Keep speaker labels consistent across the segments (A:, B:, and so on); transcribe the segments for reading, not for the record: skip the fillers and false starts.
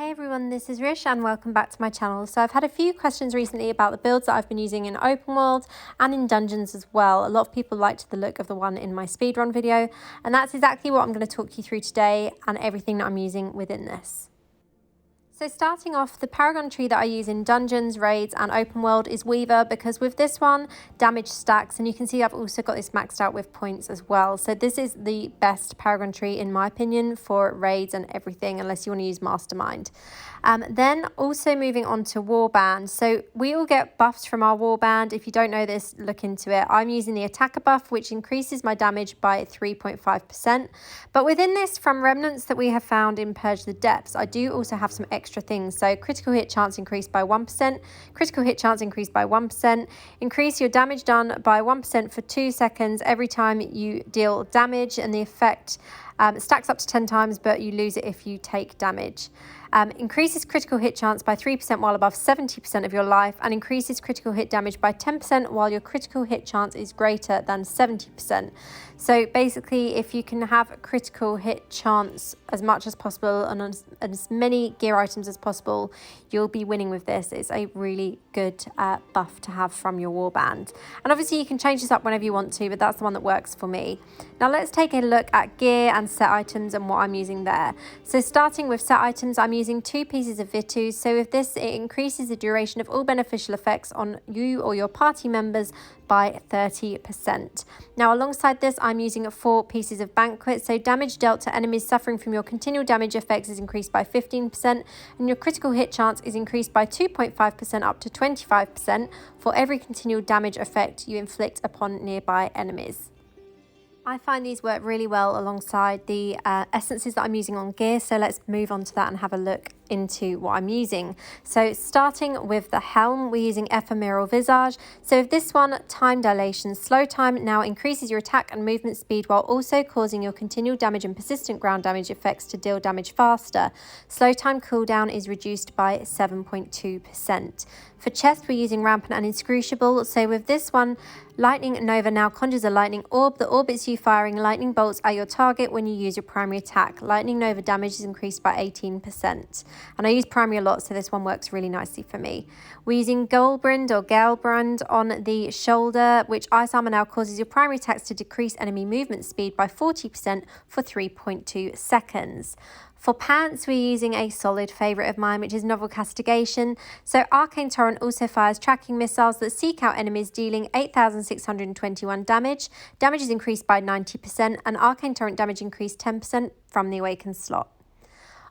A: Hey everyone, this is Rish and welcome back to my channel. So I've had a few questions recently about the builds that I've been using in open world and in dungeons as well. A lot of people liked the look of the one in my speedrun video, and that's exactly what I'm going to talk you through today and everything that I'm using within this. So starting off, the Paragon Tree that I use in dungeons, raids and open world is Weaver, because with this one, damage stacks, and you can see I've also got this maxed out with points as well. So this is the best Paragon Tree in my opinion for raids and everything, unless you want to use Mastermind. Then also moving on to Warband. So we all get buffs from our Warband. If you don't know this, look into it. I'm using the attacker buff, which increases my damage by 3.5%. But within this, from remnants that we have found in Purge the Depths, I do also have some extra things. So critical hit chance increased by 1%, critical hit chance increased by 1%, increase your damage done by 1% for 2 seconds every time you deal damage, and the effect stacks up to 10 times, but you lose it if you take damage. Increases critical hit chance by 3% while above 70% of your life, and increases critical hit damage by 10% while your critical hit chance is greater than 70%. So basically, if you can have a critical hit chance as much as possible and on as many gear items as possible, you'll be winning with this. It's a really good buff to have from your warband. And obviously you can change this up whenever you want to, but that's the one that works for me. Now let's take a look at gear and set items and what I'm using there. So starting with set items, I'm using 2 pieces of Vitus. So with this, it increases the duration of all beneficial effects on you or your party members by 30%. Now alongside this, I'm using 4 pieces of Banquet. So damage dealt to enemies suffering from your continual damage effects is increased by 15%, and your critical hit chance is increased by 2.5% up to 25% for every continual damage effect you inflict upon nearby enemies. I find these work really well alongside the essences that I'm using on gear, so let's move on to that and have a look into what I'm using. So starting with the helm, we're using Ephemeral Visage. So with this one, time dilation, slow time now increases your attack and movement speed while also causing your continual damage and persistent ground damage effects to deal damage faster. Slow time cooldown is reduced by 7.2%. For chest, we're using Rampant and Inscrutable. So with this one, Lightning Nova now conjures a lightning orb that orbits you, firing lightning bolts at your target when you use your primary attack. Lightning Nova damage is increased by 18%. And I use primary a lot, so this one works really nicely for me. We're using Goldbrand or Galebrand on the shoulder, which Ice Armor now causes your primary attacks to decrease enemy movement speed by 40% for 3.2 seconds. For pants, we're using a solid favourite of mine, which is Novel Castigation. So Arcane Torrent also fires tracking missiles that seek out enemies, dealing 8,621 damage. Damage is increased by 90%, and Arcane Torrent damage increased 10% from the Awakened slot.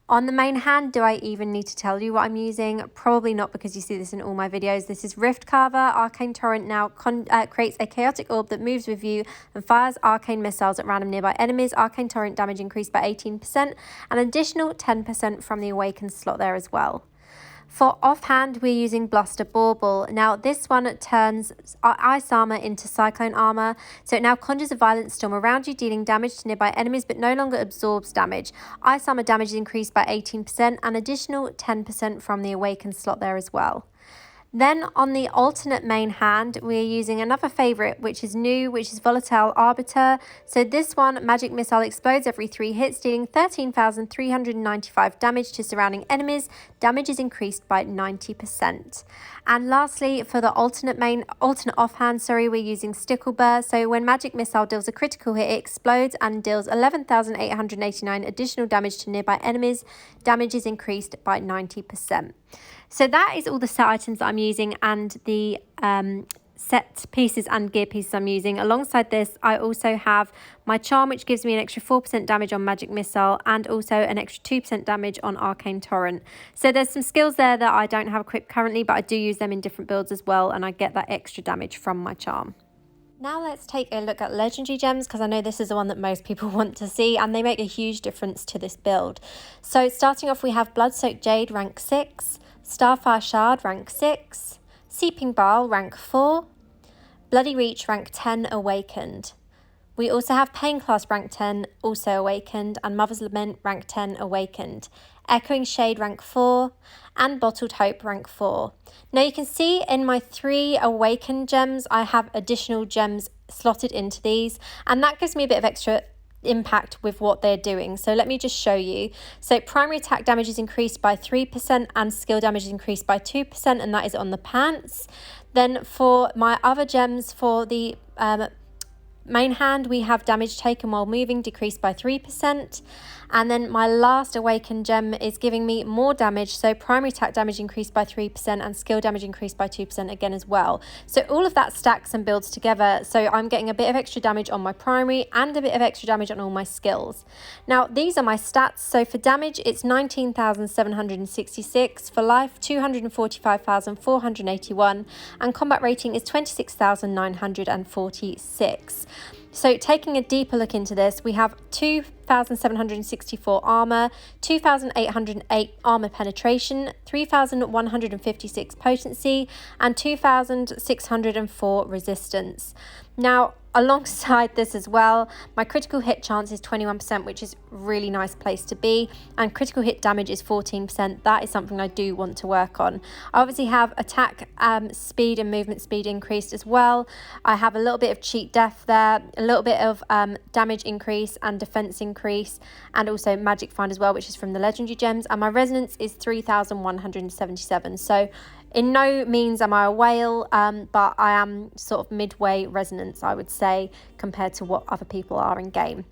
A: On the main hand, do I even need to tell you what I'm using? Probably not, because you see this in all my videos. This is Rift Carver. Arcane Torrent now creates a chaotic orb that moves with you and fires arcane missiles at random nearby enemies. Arcane Torrent damage increased by 18%, an additional 10% from the Awakened slot there as well. For offhand, we're using Bluster Bauble. Now this one turns Ice Armor into Cyclone Armor. So it now conjures a violent storm around you, dealing damage to nearby enemies but no longer absorbs damage. Ice Armor damage is increased by 18%, an additional 10% from the Awakened slot there as well. Then on the alternate main hand, we're using another favourite, which is new, which is Volatile Arbiter. So this one, Magic Missile explodes every 3 hits, dealing 13,395 damage to surrounding enemies. Damage is increased by 90%. And lastly, for the alternate offhand, we're using Sticklebur. So when Magic Missile deals a critical hit, it explodes and deals 11,889 additional damage to nearby enemies. Damage is increased by 90%. So that is all the set items that I'm using and the set pieces and gear pieces I'm using. Alongside this, I also have my charm, which gives me an extra 4% damage on Magic Missile and also an extra 2% damage on Arcane Torrent. So there's some skills there that I don't have equipped currently, but I do use them in different builds as well, and I get that extra damage from my charm. Now let's take a look at legendary gems, because I know this is the one that most people want to see and they make a huge difference to this build. So starting off, we have Blood-Soaked Jade rank 6, Starfire Shard rank 6, Seeping Bile rank 4, Bloody Reach rank 10 awakened. We also have Pain Class rank 10 also awakened, and Mother's Lament rank 10 awakened, Echoing Shade rank 4, and Bottled Hope rank 4. Now you can see in my 3 awakened gems, I have additional gems slotted into these, and that gives me a bit of extra impact with what they're doing. So let me just show you. So primary attack damage is increased by 3% and skill damage is increased by 2%, and that is on the pants. Then for my other gems, for the main hand, we have damage taken while moving decreased by 3. And then my last awakened gem is giving me more damage, so primary attack damage increased by 3% and skill damage increased by 2% again as well. So all of that stacks and builds together, so I'm getting a bit of extra damage on my primary and a bit of extra damage on all my skills. Now these are my stats. So for damage it's 19,766, for life 245,481, and combat rating is 26,946. So taking a deeper look into this, we have 2,764 armor, 2,808 armor penetration, 3,156 potency, and 2,604 resistance. Now, alongside this as well, my critical hit chance is 21%, which is a really nice place to be, and critical hit damage is 14%. That is something I do want to work on. I obviously have attack speed and movement speed increased as well. I have a little bit of cheat death there, a little bit of damage increase and defense increase, and also magic find as well, which is from the legendary gems, and my resonance is 3,177. So in no means am I a whale, but I am sort of midway resonance, I would say, compared to what other people are in game.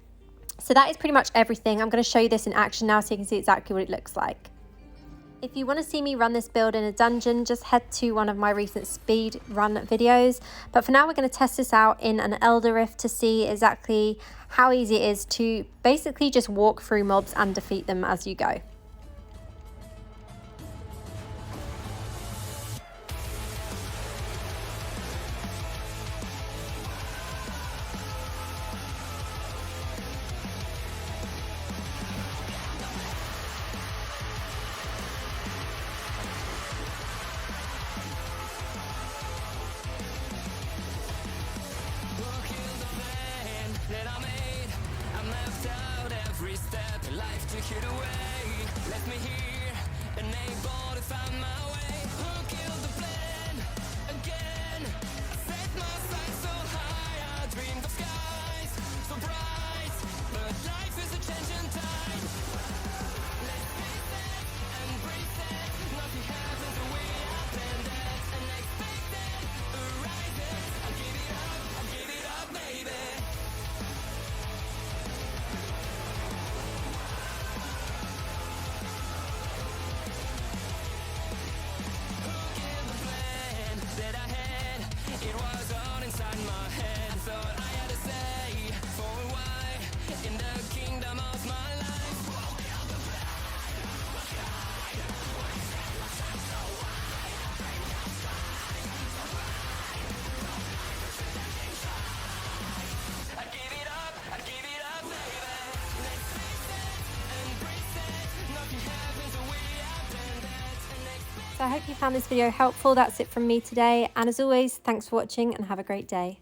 A: So that is pretty much everything. I'm going to show you this in action now so you can see exactly what it looks like. If you want to see me run this build in a dungeon, just head to one of my recent speed run videos. But for now, we're going to test this out in an Elder Rift to see exactly how easy it is to basically just walk through mobs and defeat them as you go.
B: Hid away, left me here, unable to find my way. Who killed the plan again? I set my sights so high, I dreamed of skies so bright, but life is a changing tide. Let's face it and breathe it. Nothing happens the way I planned it. Unexpected arises. I'll give it up, baby.
A: So I hope you found this video helpful. That's it from me today. And as always, thanks for watching and have a great day.